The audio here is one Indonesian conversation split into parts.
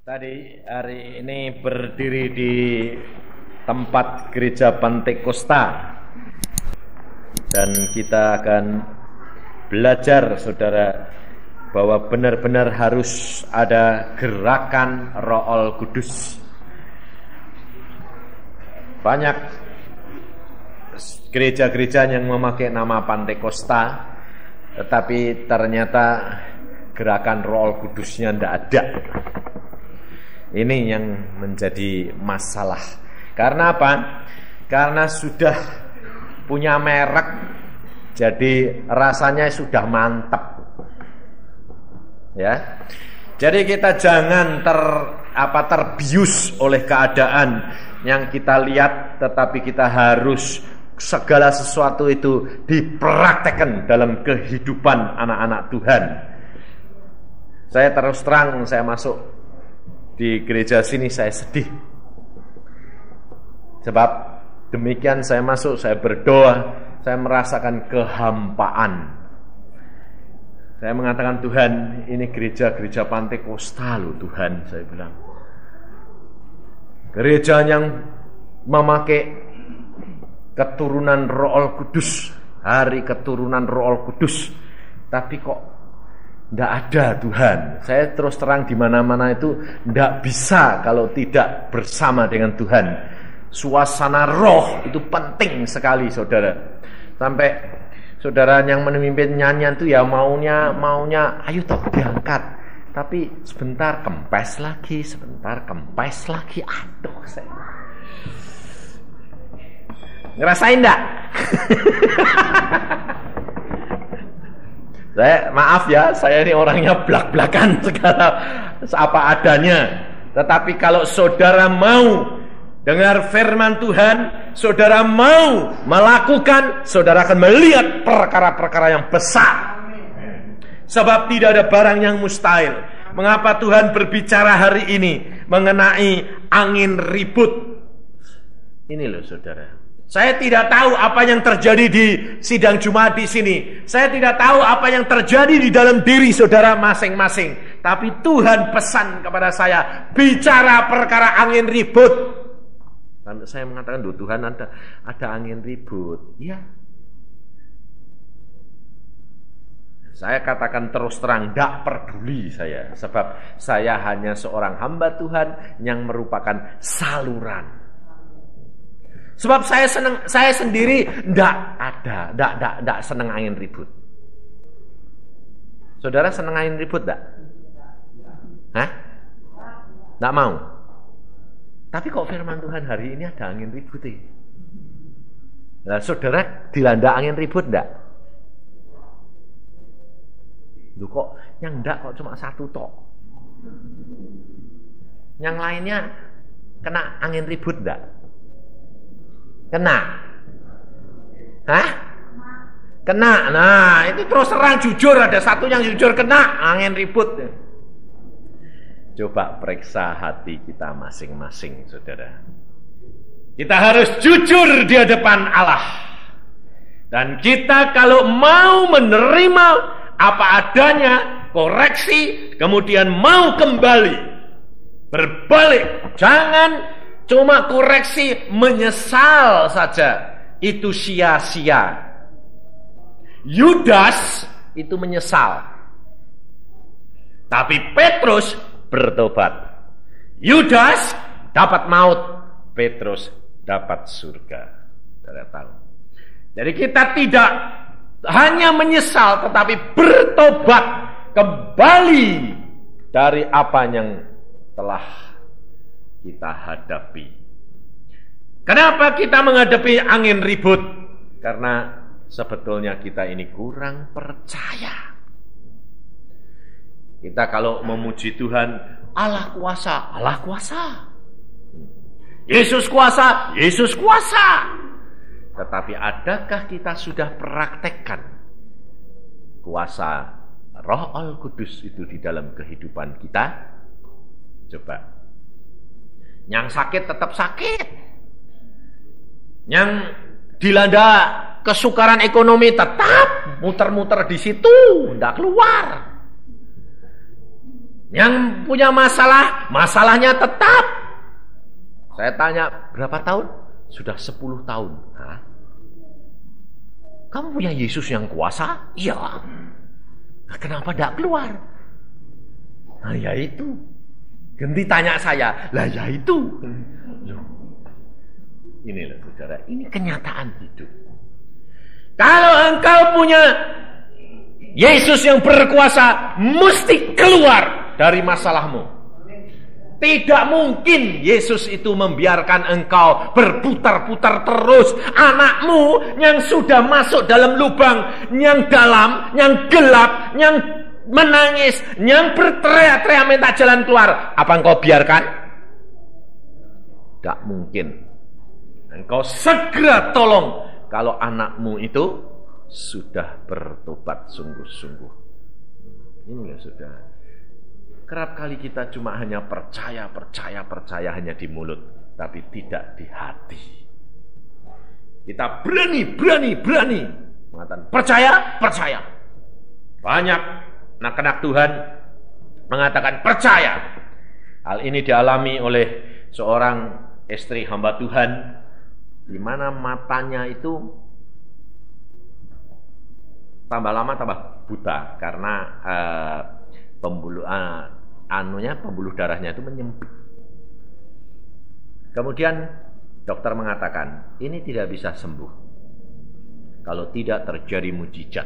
Tadi hari ini berdiri di tempat gereja Pantekosta dan kita akan belajar, saudara, bahwa benar-benar harus ada gerakan Roh Kudus. Banyak gereja-gereja yang memakai nama Pantekosta, tetapi ternyata gerakan Roh Kudusnya tidak ada. Ini yang menjadi masalah. Karena apa? Karena sudah punya merek, jadi rasanya sudah mantap. Ya. Jadi kita jangan terbius oleh keadaan yang kita lihat, tetapi kita harus segala sesuatu itu dipraktekkan dalam kehidupan anak-anak Tuhan. Saya terus terang, saya masuk di gereja sini saya sedih. Sebab demikian saya masuk, saya berdoa, saya merasakan kehampaan. Saya mengatakan, Tuhan, ini gereja Pantekosta loh Tuhan, saya bilang. Gereja yang memakai keturunan Roh Kudus, hari keturunan Roh Kudus, tapi kok tidak ada Tuhan. Saya terus terang di mana-mana itu tidak bisa kalau tidak bersama dengan Tuhan. Suasana roh itu penting sekali, saudara. Sampai saudara yang memimpin nyanyian itu ya maunya ayo toh diangkat. Tapi sebentar kempes lagi, sebentar kempes lagi. Aduh, saya ngerasain enggak? Maaf ya, saya ini orangnya blak-blakan segala apa adanya. Tetapi kalau saudara mau dengar firman Tuhan, saudara mau melakukan, saudara akan melihat perkara-perkara yang besar. Sebab tidak ada barang yang mustahil. Mengapa Tuhan berbicara hari ini mengenai angin ribut? Ini loh saudara. Saya tidak tahu apa yang terjadi di sidang Jumat di sini. Saya tidak tahu apa yang terjadi di dalam diri saudara masing-masing. Tapi Tuhan pesan kepada saya, bicara perkara angin ribut. Lalu saya mengatakan, Tuhan ada angin ribut. Ya. Saya katakan terus terang, tidak peduli saya. Sebab saya hanya seorang hamba Tuhan yang merupakan saluran. Sebab saya sendiri tidak senang angin ribut. Saudara senang angin ribut tidak? Hah? Tidak mau. Tapi kok firman Tuhan hari ini ada angin ribut ya? Nah, saudara dilanda angin ribut tidak? Loh kok yang enggak kok cuma satu tok? Yang lainnya kena angin ribut enggak? Kena. Hah? Kena. Nah, itu terus terang jujur, ada satu yang jujur kena angin ribut. Coba periksa hati kita masing-masing, saudara. Kita harus jujur di hadapan Allah. Dan kita kalau mau menerima apa adanya, koreksi, kemudian mau kembali, berbalik, jangan cuma koreksi, menyesal saja. Itu sia-sia. Yudas itu menyesal, tapi Petrus bertobat. Yudas dapat maut, Petrus dapat surga. Saudara tahu. Jadi kita tidak hanya menyesal, tetapi bertobat kembali dari apa yang telah kita hadapi. Kenapa kita menghadapi angin ribut? Karena sebetulnya kita ini kurang percaya. Kita kalau memuji Tuhan, Allah kuasa, Allah kuasa. Yesus kuasa, Yesus kuasa. Tetapi adakah kita sudah praktekkan kuasa Roh Kudus itu di dalam kehidupan kita? Coba. Yang sakit tetap sakit. Yang dilanda kesukaran ekonomi tetap. muter-muter di situ, tidak keluar. Yang punya masalah, masalahnya tetap. Saya tanya, berapa tahun? Sudah 10 tahun. Hah? Kamu punya Yesus yang kuasa? Iya. Nah, kenapa tidak keluar? Nah, ya itu. Ganti tanya saya, lah ya itu. Ini loh saudara, ini kenyataan hidup. Kalau engkau punya Yesus yang berkuasa, mesti keluar dari masalahmu. Tidak mungkin Yesus itu membiarkan engkau berputar-putar terus. Anakmu yang sudah masuk dalam lubang yang dalam, yang gelap, yang menangis, yang berteriak-teriak minta jalan keluar, apa engkau biarkan? Tidak mungkin. Engkau segera tolong kalau anakmu itu sudah bertobat sungguh-sungguh. Inilah sudah. Kerap kali kita cuma hanya percaya hanya di mulut, tapi tidak di hati. Kita berani mengatakan percaya. Banyak anak-anak Tuhan mengatakan percaya. Hal ini dialami oleh seorang istri hamba Tuhan, di mana matanya itu tambah lama tambah buta karena pembuluh darahnya itu menyempit. Kemudian dokter mengatakan ini tidak bisa sembuh kalau tidak terjadi mujizat.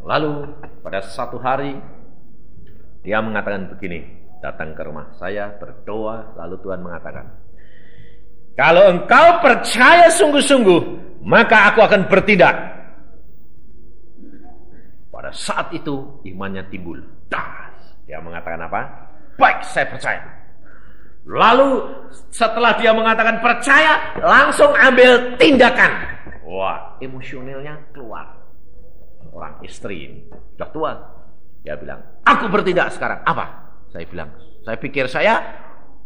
Lalu pada satu hari dia mengatakan begini, datang ke rumah saya berdoa, lalu Tuhan mengatakan, kalau engkau percaya sungguh-sungguh, maka aku akan bertindak. Pada saat itu imannya timbul. Dia mengatakan apa? Baik, saya percaya. Lalu setelah dia mengatakan percaya, langsung ambil tindakan. Wah, emosionalnya keluar. Orang istri ini sudah tua. Dia bilang, aku bertindak sekarang. Apa? Saya bilang, saya pikir saya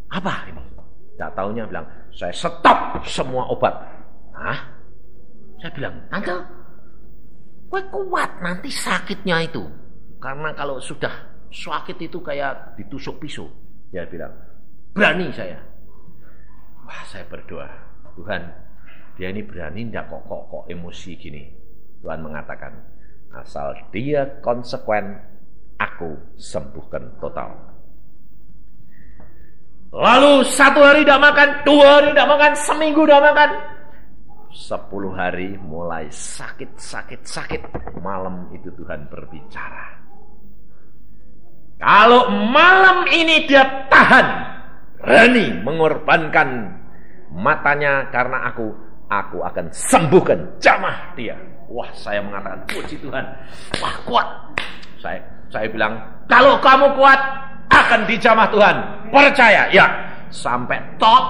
apa ini? Tidak taunya bilang, saya stop semua obat. Hah? Saya bilang, Tante, gue kuat nanti sakitnya itu. Karena kalau sudah sakit itu kayak ditusuk pisau. Dia bilang, berani saya. Wah, saya berdoa, Tuhan, dia ini berani enggak kok emosi gini. Tuhan mengatakan, asal dia konsekuen, aku sembuhkan total. Lalu 1 hari tidak makan, 2 hari tidak makan, seminggu tidak makan, 10 hari mulai sakit. Malam itu Tuhan berbicara. Kalau malam ini dia tahan, berani mengorbankan matanya karena aku akan sembuhkan, jamah dia. Wah, saya mengatakan puji Tuhan. Wah, kuat. Saya bilang, kalau kamu kuat akan dijamah Tuhan. Percaya, ya. Sampai top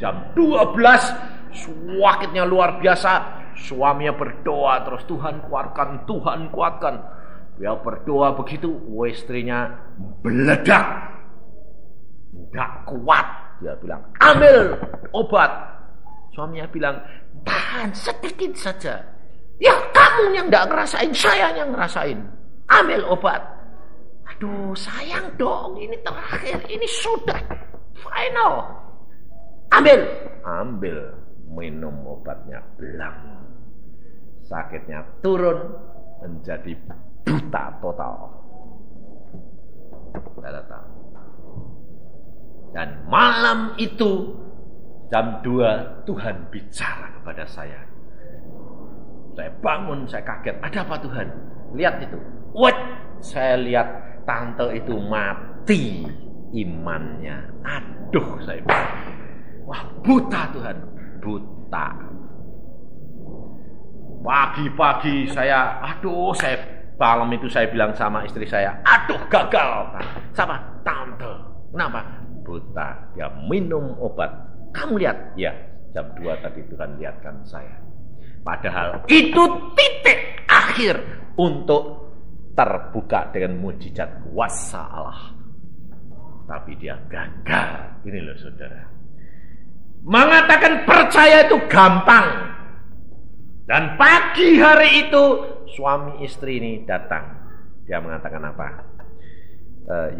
jam 12, sakitnya luar biasa. Suaminya berdoa terus, Tuhan kuatkan. Dia berdoa begitu, istrinya meledak. Enggak kuat. Dia bilang, ambil obat. Suaminya bilang, tahan sedikit saja. Ya kamu yang enggak ngerasain, saya yang ngerasain. Ambil obat. Aduh, sayang dong, ini terakhir, ini sudah final. Ambil, minum obatnya, belang. Sakitnya turun menjadi buta total. Tidak tahu. Dan malam itu jam 2 Tuhan bicara kepada saya. Saya bangun, saya kaget. Ada apa Tuhan? Lihat itu. What? Saya lihat tante itu mati imannya. Aduh, saya bilang. Wah, buta Tuhan. Buta. Pagi-pagi saya malam itu saya bilang sama istri saya, aduh gagal. Sama tante. Kenapa? Buta. Dia minum obat. Kamu lihat? Ya, jam 2 tadi Tuhan lihatkan saya. Padahal itu titik akhir untuk terbuka dengan mujizat kuasa Allah. Tapi dia gagal. Ini loh saudara. Mengatakan percaya itu gampang. Dan pagi hari itu suami istri ini datang. Dia mengatakan apa?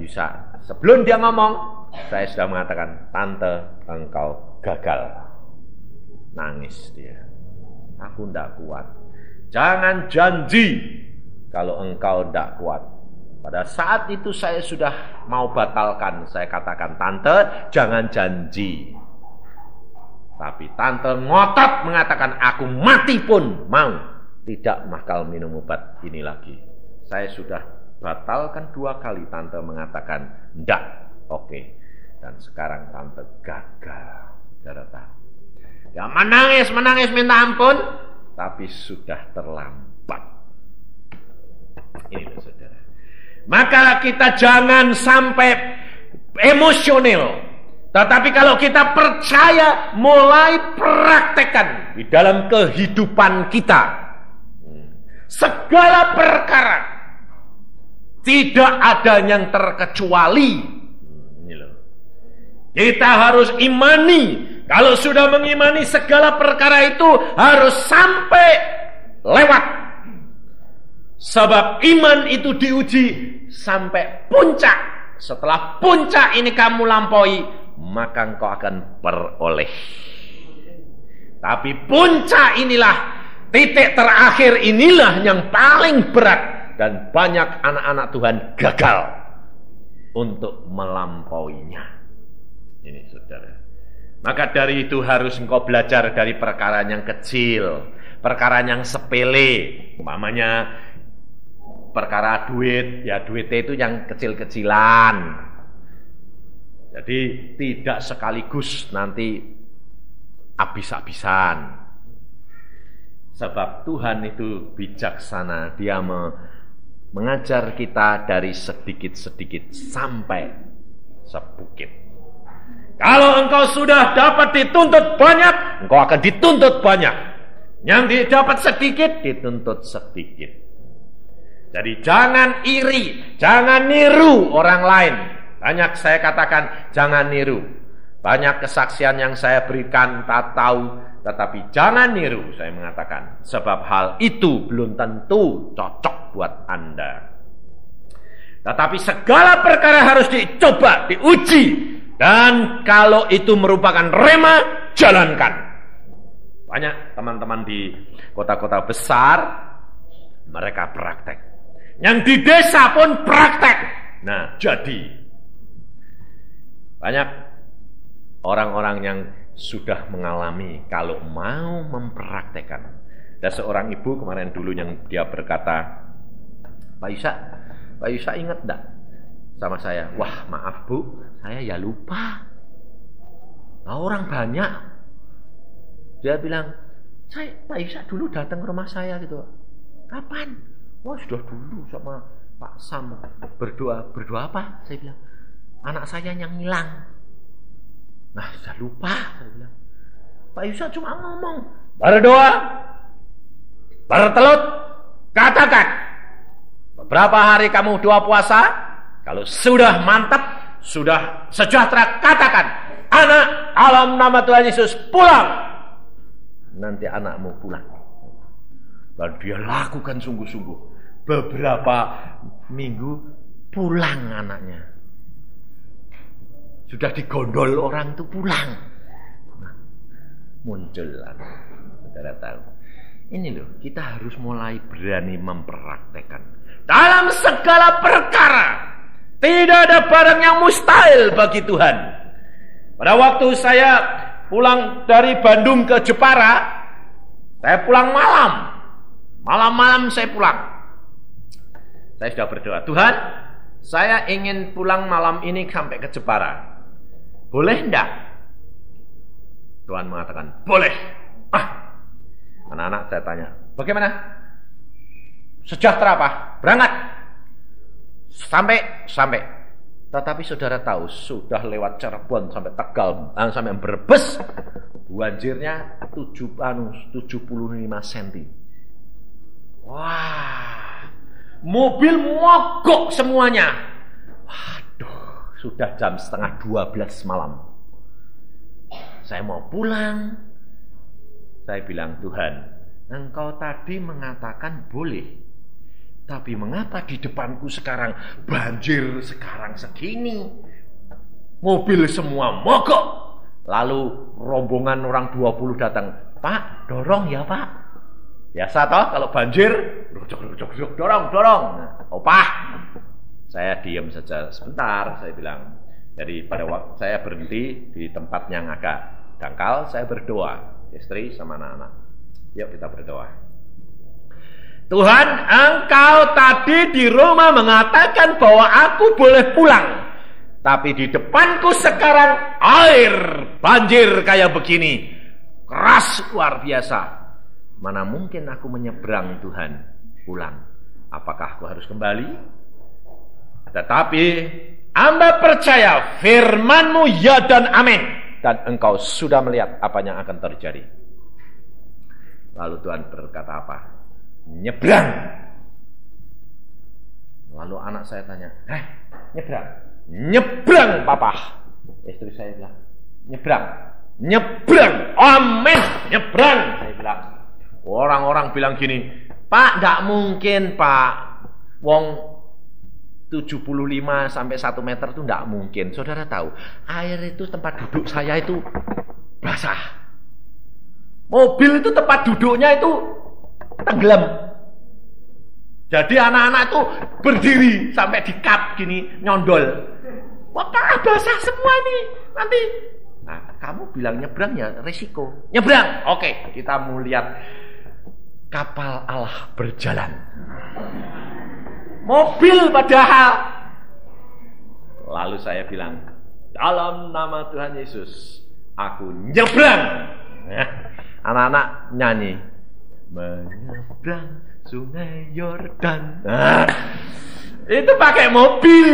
Yusa, sebelum dia ngomong, saya sudah mengatakan, tante, engkau gagal. Nangis dia. Aku tidak kuat. Jangan janji kalau engkau tidak kuat. Pada saat itu saya sudah mau batalkan. Saya katakan, tante, jangan janji. Tapi tante ngotot mengatakan, aku mati pun mau tidak bakal minum obat ini lagi. Saya sudah batalkan 2 kali. Tante mengatakan, enggak, oke. Dan sekarang tante gagal. Saudara, dia menangis minta ampun, tapi sudah terlambat. Ini loh saudara. Maka kita jangan sampai emosional. Tetapi kalau kita percaya, mulai praktekkan di dalam kehidupan kita. Segala perkara tidak ada yang terkecuali. Ini loh. Kita harus imani. Kalau sudah mengimani segala perkara itu harus sampai lewat. Sebab iman itu diuji sampai puncak. Setelah puncak ini kamu lampaui, maka engkau akan peroleh. Tapi puncak inilah, titik terakhir inilah yang paling berat. Dan banyak anak-anak Tuhan gagal untuk melampauinya. Ini saudara. Maka dari itu harus engkau belajar dari perkara yang kecil, perkara yang sepele. Umpamanya perkara duit, ya duit itu yang kecil-kecilan. Jadi tidak sekaligus nanti habis-habisan. Sebab Tuhan itu bijaksana, Dia mengajar kita dari sedikit-sedikit sampai sebukit. Kalau engkau sudah dapat dituntut banyak, engkau akan dituntut banyak. Yang didapat sedikit, dituntut sedikit. Jadi jangan iri, jangan niru orang lain. Banyak saya katakan, jangan niru. Banyak kesaksian yang saya berikan, tak tahu, tetapi jangan niru, saya mengatakan. Sebab hal itu belum tentu cocok buat Anda. Tetapi segala perkara harus dicoba, diuji. Dan kalau itu merupakan rema, jalankan. Banyak teman-teman di kota-kota besar, mereka praktek. Yang di desa pun praktek. Nah, jadi banyak orang-orang yang sudah mengalami kalau mau mempraktekkan. Ada seorang ibu kemarin dulu yang dia berkata, Pak Yusa ingat enggak sama saya? Wah, maaf Bu, saya ya lupa. Nah, orang banyak. Dia bilang, Pak Yusa dulu datang ke rumah saya gitu. Kapan? Wah, sudah dulu sama Pak Sam berdoa. Berdoa apa? Saya bilang, anak saya yang hilang. Nah, sudah lupa. Saya bilang, Pak Yusa cuma ngomong, berdoa, bertelut, katakan. Beberapa hari kamu doa puasa, kalau sudah mantap, sudah sejahtera, katakan, anak, dalam nama Tuhan Yesus pulang. Nanti anakmu pulang. Dan dia lakukan sungguh-sungguh. Beberapa minggu pulang anaknya. Sudah digondol orang itu pulang. Muncul anak. Saudara tahu. Ini loh, kita harus mulai berani mempraktekkan. Dalam segala perkara. Tidak ada barang yang mustahil bagi Tuhan. Pada waktu saya pulang dari Bandung ke Jepara, saya pulang malam. Malam-malam saya pulang. Saya sudah berdoa, Tuhan, saya ingin pulang malam ini sampai ke Jepara. Boleh enggak? Tuhan mengatakan, boleh. Anak-anak saya tanya, bagaimana? Sejahtera apa? Berangkat. Sampai. Tetapi saudara tahu, sudah lewat Cirebon sampai Tegal, sampai Brebes, banjirnya 75 cm. Wah, mobil mogok semuanya. Waduh, sudah jam 11:30 malam. Saya mau pulang. Saya bilang, Tuhan, Engkau tadi mengatakan boleh. Tapi mengapa di depanku sekarang banjir sekarang segini? Mobil semua mogok. Lalu rombongan orang 20 datang. Pak, dorong ya Pak. Biasa toh kalau banjir, dorong. Oh Pak. Saya diam saja sebentar, saya bilang. Jadi pada waktu saya berhenti di tempat yang agak dangkal, saya berdoa. Istri sama anak-anak. Yuk kita berdoa. Tuhan, Engkau tadi di rumah mengatakan bahwa aku boleh pulang. Tapi di depanku sekarang air banjir kayak begini. Keras luar biasa. Mana mungkin aku menyeberang Tuhan pulang. Apakah aku harus kembali? Tetapi hamba percaya firman-Mu ya dan amin. Dan Engkau sudah melihat apa yang akan terjadi. Lalu Tuhan berkata apa? Nyebrang. Lalu anak saya tanya, nyebrang? Nyebrang papa. Istri saya bilang, nyebrang, amin, nyebrang. Saya bilang, orang-orang bilang gini, Pak, enggak mungkin Pak, wong 75 sampai 1 meter itu enggak mungkin. Saudara tahu, air itu tempat duduk saya itu basah. Mobil itu tempat duduknya itu tenggelam. Jadi anak-anak itu berdiri sampai di kap gini nyondol. Wah, basah semua nih nanti. Nah, kamu bilang nyebrang ya resiko. Nyebrang, oke. Kita mau lihat kapal Allah berjalan. Mobil padahal. Lalu saya bilang, dalam nama Tuhan Yesus, aku nyebrang. Anak-anak nyanyi. Menyeberang sungai Yordan. Itu pakai mobil.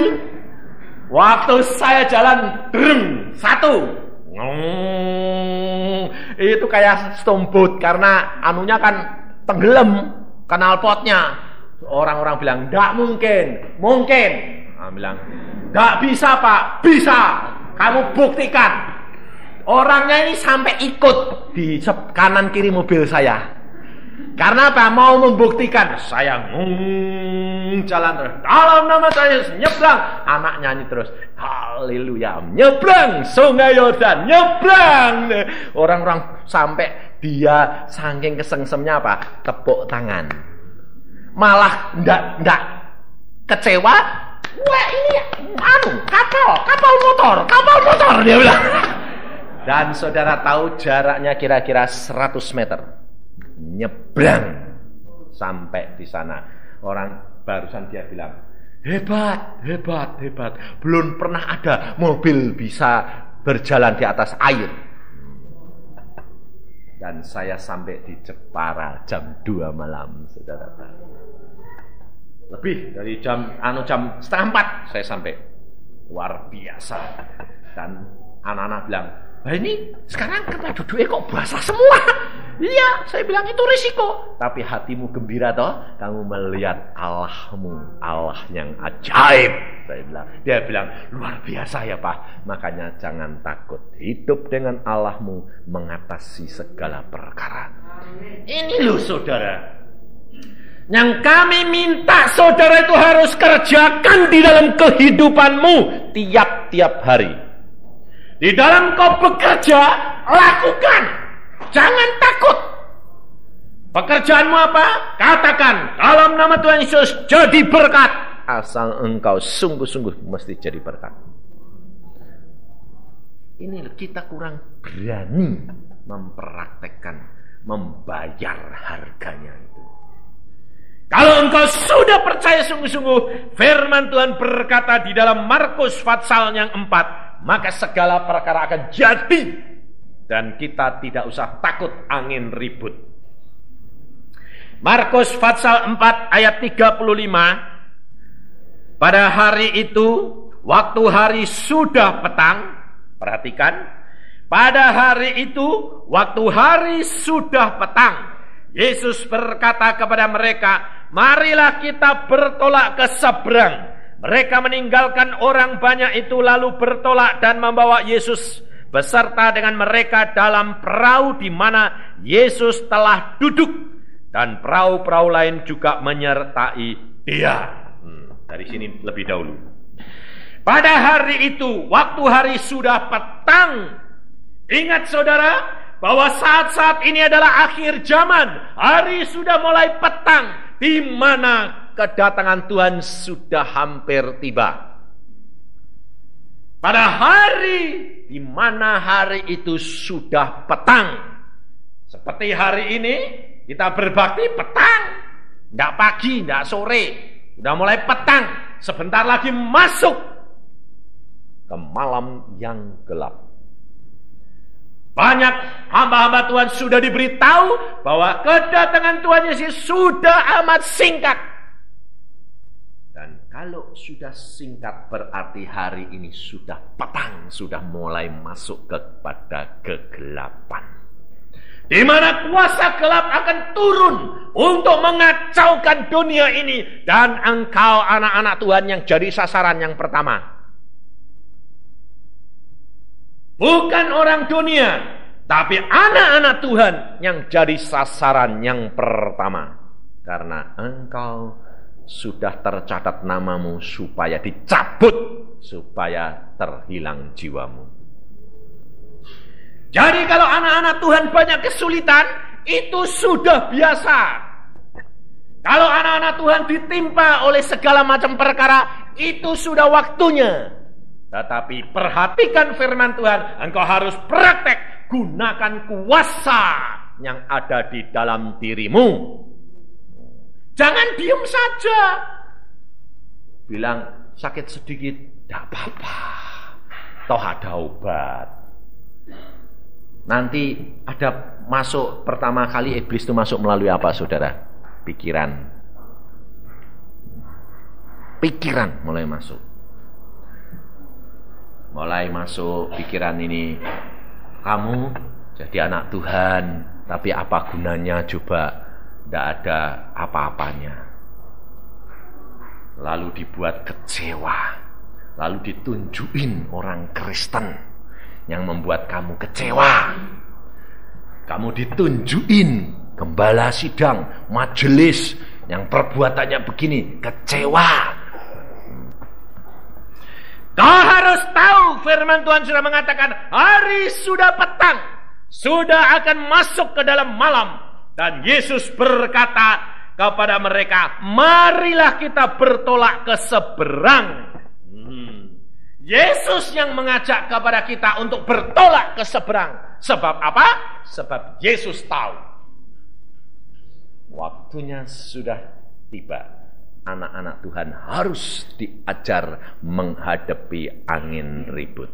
Waktu saya jalan satu. Itu kayak stombot karena anunya kan tenggelam knalpotnya. Orang-orang bilang enggak mungkin. Bilang enggak bisa Pak, bisa. Kamu buktikan. Orangnya ini sampai ikut di kanan kiri mobil saya. Karena apa? Mau membuktikan. Saya jalan terus. Dalam nama saya nyebrang. Anak nyanyi terus. Haleluya. Nyebrang sungai Yordan. Nyebrang. Orang-orang sampai dia saking kesengsemnya apa? Tepuk tangan. Malah enggak kecewa. Wah ini kapal motor dia bilang. Dan saudara tahu jaraknya kira-kira 100 meter. Nyebrang sampai di sana. Orang barusan dia bilang, hebat. Belum pernah ada mobil bisa berjalan di atas air. Dan saya sampai di Jepara jam 2 malam, saudara. Lebih dari jam 3:30 saya sampai. Luar biasa. Dan anak-anak bilang, ini sekarang tempat duduknya kok basah semua. Iya, saya bilang itu risiko. Tapi hatimu gembira toh, kamu melihat Allahmu, Allah yang ajaib. Saya bilang, dia bilang luar biasa ya Pak. Makanya jangan takut, hidup dengan Allahmu mengatasi segala perkara. Ini loh saudara, yang kami minta saudara itu harus kerjakan di dalam kehidupanmu tiap-tiap hari. Di dalam kau bekerja, lakukan. Jangan takut. Pekerjaanmu apa? Katakan, dalam nama Tuhan Yesus jadi berkat. Asal engkau sungguh-sungguh mesti jadi berkat. Ini kita kurang berani mempraktekkan, membayar harganya itu. Kalau engkau sudah percaya sungguh-sungguh, firman Tuhan berkata di dalam Markus pasal yang 4, maka segala perkara akan jadi. Dan kita tidak usah takut angin ribut. Markus pasal 4 ayat 35. Pada hari itu, waktu hari sudah petang. Perhatikan. Pada hari itu, waktu hari sudah petang. Yesus berkata kepada mereka, marilah kita bertolak ke seberang. Mereka meninggalkan orang banyak itu lalu bertolak dan membawa Yesus beserta dengan mereka dalam perahu di mana Yesus telah duduk, dan perahu-perahu lain juga menyertai Dia. Dari sini lebih dahulu. Pada hari itu, waktu hari sudah petang. Ingat saudara, bahwa saat-saat ini adalah akhir zaman. Hari sudah mulai petang, di mana kedatangan Tuhan sudah hampir tiba. Pada hari di mana hari itu sudah petang. Seperti hari ini, kita berbakti petang. Tidak pagi, tidak sore. Sudah mulai petang. Sebentar lagi masuk ke malam yang gelap. Banyak hamba-hamba Tuhan sudah diberitahu bahwa kedatangan Tuhan Yesus sudah amat singkat. Dan kalau sudah singkat berarti hari ini sudah petang, sudah mulai masuk kepada kegelapan. Di mana kuasa gelap akan turun untuk mengacaukan dunia ini. Dan engkau anak-anak Tuhan yang jadi sasaran yang pertama. Bukan orang dunia, tapi anak-anak Tuhan yang jadi sasaran yang pertama. Karena engkau sudah tercatat namamu supaya dicabut, supaya terhilang jiwamu. Jadi kalau anak-anak Tuhan banyak kesulitan, itu sudah biasa. Kalau anak-anak Tuhan ditimpa oleh segala macam perkara, itu sudah waktunya. Tetapi perhatikan firman Tuhan, engkau harus praktek, gunakan kuasa yang ada di dalam dirimu. Jangan diam saja. Bilang sakit sedikit, tidak apa-apa. Toh ada obat. Nanti ada masuk, pertama kali iblis itu masuk melalui apa saudara? Pikiran. Pikiran mulai masuk. Mulai masuk pikiran ini, kamu jadi anak Tuhan, tapi apa gunanya coba? Tidak ada apa-apanya. Lalu dibuat kecewa, lalu ditunjukin orang Kristen yang membuat kamu kecewa. Kamu ditunjukin gembala sidang, majelis yang perbuatannya begini, kecewa. Kau harus tahu firman Tuhan sudah mengatakan hari sudah petang, sudah akan masuk ke dalam malam. Dan Yesus berkata kepada mereka, marilah kita bertolak ke seberang. Yesus yang mengajak kepada kita untuk bertolak ke seberang. Sebab apa? Sebab Yesus tahu waktunya sudah tiba. Anak-anak Tuhan harus diajar menghadapi angin ribut.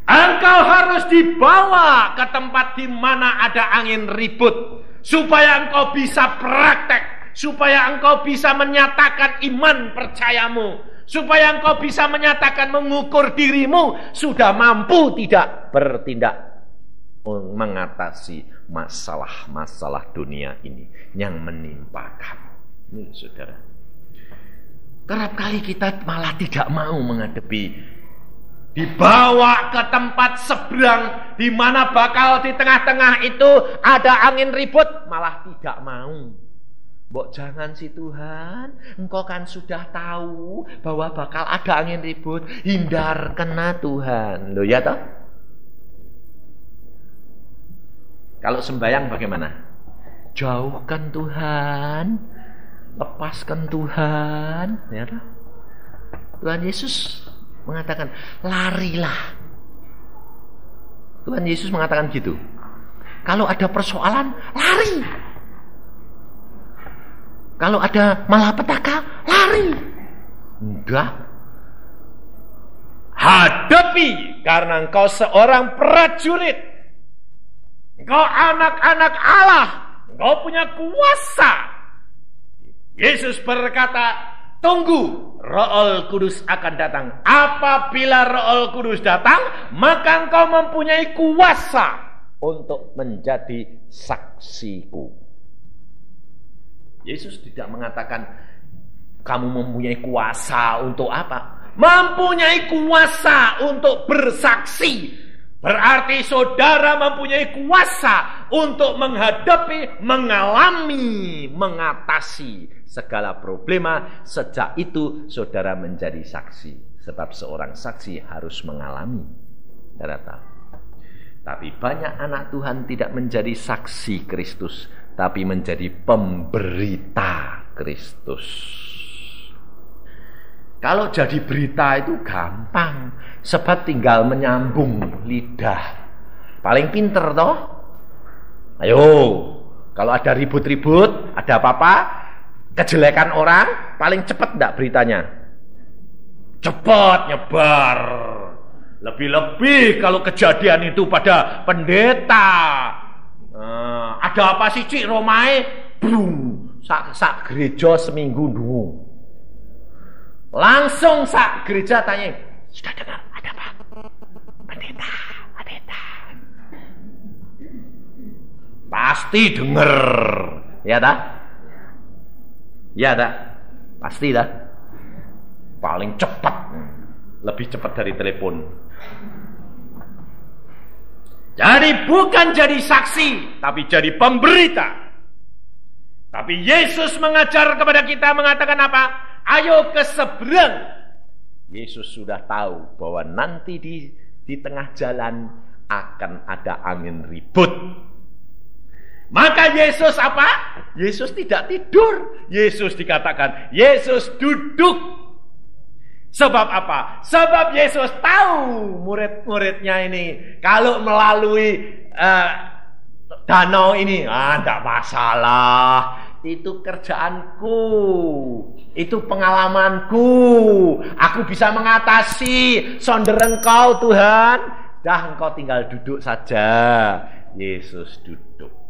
Engkau harus dibawa ke tempat di mana ada angin ribut, supaya engkau bisa praktek, supaya engkau bisa menyatakan iman percayamu, supaya engkau bisa menyatakan mengukur dirimu sudah mampu tidak bertindak mengatasi masalah-masalah dunia ini yang menimpa kamu. Ini saudara, kerap kali kita malah tidak mau menghadapi, dibawa ke tempat seberang di mana bakal di tengah-tengah itu ada angin ribut, malah tidak mau. Mbok jangan sih Tuhan, engkau kan sudah tahu bahwa bakal ada angin ribut, hindar kena Tuhan. Loh ya toh? Kalau sembahyang bagaimana? Jauhkan Tuhan, lepaskan Tuhan, ya toh? Tuhan Yesus mengatakan larilah. Tuhan Yesus mengatakan gitu. Kalau ada persoalan, lari. Kalau ada malapetaka, lari. Enggak. Hadapi, karena engkau seorang prajurit. Engkau anak-anak Allah. Engkau punya kuasa. Yesus berkata, tunggu, Roh Kudus akan datang. Apabila Roh Kudus datang, maka engkau mempunyai kuasa untuk menjadi saksiku. Yesus tidak mengatakan kamu mempunyai kuasa untuk apa? Mempunyai kuasa untuk bersaksi Berarti saudara mempunyai kuasa untuk menghadapi, mengalami, mengatasi segala problema. Sejak itu saudara menjadi saksi. Sebab seorang saksi harus mengalami. Saudara tahu. Tapi banyak anak Tuhan tidak menjadi saksi Kristus, tapi menjadi pemberita Kristus. Kalau jadi berita itu gampang, sebab tinggal menyambung lidah. Paling pinter toh? Ayo, kalau ada ribut-ribut, ada apa-apa, kejelekan orang, paling cepat enggak beritanya? Cepat nyebar. Lebih-lebih kalau kejadian itu pada pendeta. Ada apa sih Cik Romae? Brum, sak gereja seminggu dulu. Langsung sak gereja tanya, sudah dengar ada apa? Pendeta. Pasti dengar, ya tak? Ya tak? Pasti tak? Paling cepat, lebih cepat dari telepon. Jadi bukan jadi saksi, tapi jadi pemberita. Tapi Yesus mengajar kepada kita mengatakan apa? Ayo ke seberang. Yesus sudah tahu bahwa nanti di tengah jalan akan ada angin ribut. Maka Yesus apa? Yesus tidak tidur. Yesus dikatakan, Yesus duduk. Sebab apa? Sebab Yesus tahu murid-muridnya ini kalau melalui danau ini, tidak masalah. Itu kerjaanku, itu pengalamanku. Aku bisa mengatasi. Sonder engkau Tuhan. Dah engkau tinggal duduk saja. Yesus duduk.